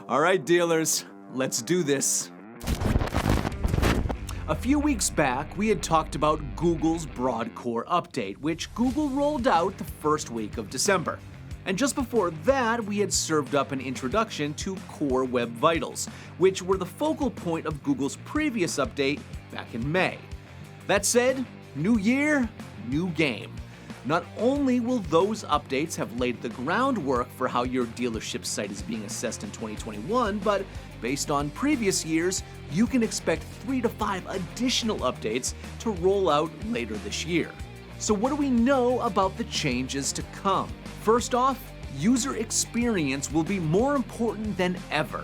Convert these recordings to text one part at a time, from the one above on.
All right, dealers, let's do this. A few weeks back, we had talked about Google's Broad Core update, which Google rolled out the first week of December. And just before that, we had served up an introduction to Core Web Vitals, which were the focal point of Google's previous update back in May. That said, new year, new game. Not only will those updates have laid the groundwork for how your dealership site is being assessed in 2021, but based on previous years, you can expect 3 to 5 additional updates to roll out later this year. So what do we know about the changes to come? First off, user experience will be more important than ever.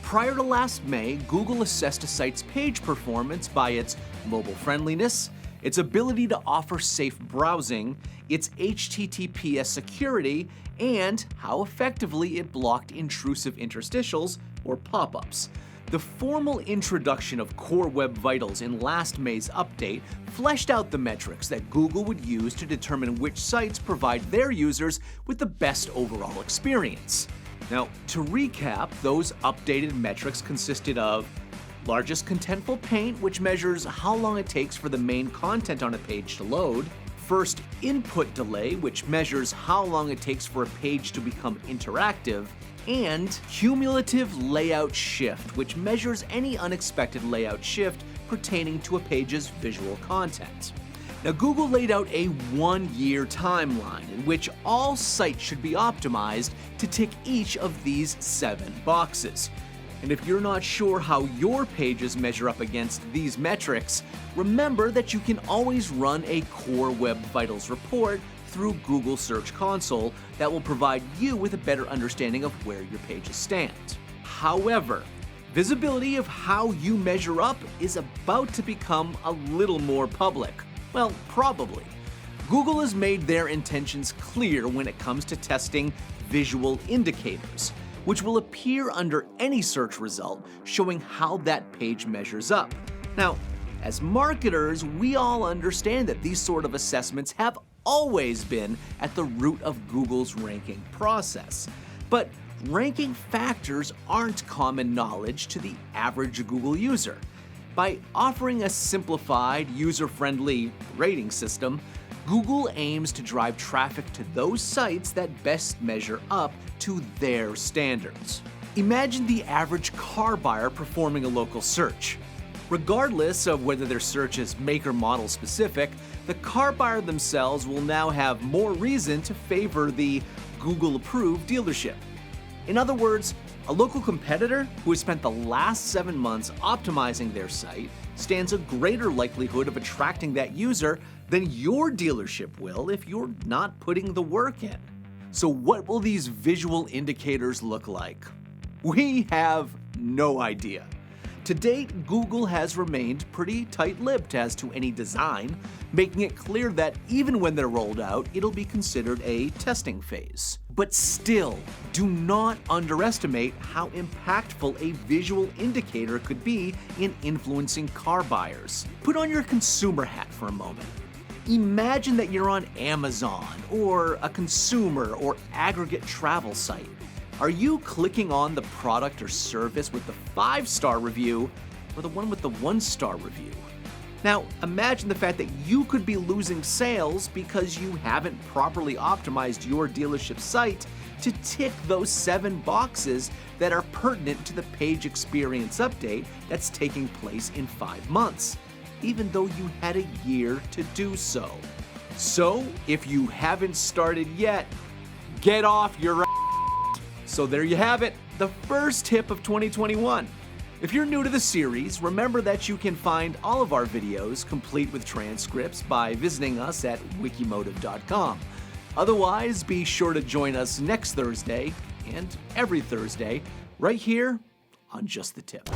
Prior to last May, Google assessed a site's page performance by its mobile friendliness, its ability to offer safe browsing, its HTTPS security, and how effectively it blocked intrusive interstitials or pop-ups. The formal introduction of Core Web Vitals in last May's update fleshed out the metrics that Google would use to determine which sites provide their users with the best overall experience. Now, to recap, those updated metrics consisted of largest contentful paint, which measures how long it takes for the main content on a page to load, first input delay, which measures how long it takes for a page to become interactive, and cumulative layout shift, which measures any unexpected layout shift pertaining to a page's visual content. Now, Google laid out a 1-year timeline in which all sites should be optimized to tick each of these 7 boxes. And if you're not sure how your pages measure up against these metrics, remember that you can always run a Core Web Vitals report through Google Search Console that will provide you with a better understanding of where your pages stand. However, visibility of how you measure up is about to become a little more public. Well, probably. Google has made their intentions clear when it comes to testing visual indicators, which will appear under any search result showing how that page measures up. Now, as marketers, we all understand that these sort of assessments have always been at the root of Google's ranking process. But ranking factors aren't common knowledge to the average Google user. By offering a simplified, user-friendly rating system, Google aims to drive traffic to those sites that best measure up to their standards. Imagine the average car buyer performing a local search. Regardless of whether their search is make or model specific, the car buyer themselves will now have more reason to favor the Google-approved dealership. In other words, a local competitor who has spent the last 7 months optimizing their site stands a greater likelihood of attracting that user than your dealership will if you're not putting the work in. So what will these visual indicators look like? We have no idea. To date, Google has remained pretty tight-lipped as to any design, making it clear that even when they're rolled out, it'll be considered a testing phase. But still, do not underestimate how impactful a visual indicator could be in influencing car buyers. Put on your consumer hat for a moment. Imagine that you're on Amazon or a consumer or aggregate travel site. Are you clicking on the product or service with the 5-star review or the one with the 1-star review? Now, imagine the fact that you could be losing sales because you haven't properly optimized your dealership site to tick those 7 boxes that are pertinent to the page experience update that's taking place in 5 months, even though you had a year to do so. So, if you haven't started yet, get off your ass. So there you have it, the first tip of 2021. If you're new to the series, remember that you can find all of our videos complete with transcripts by visiting us at wikimotive.com. Otherwise, be sure to join us next Thursday and every Thursday right here on Just the Tip.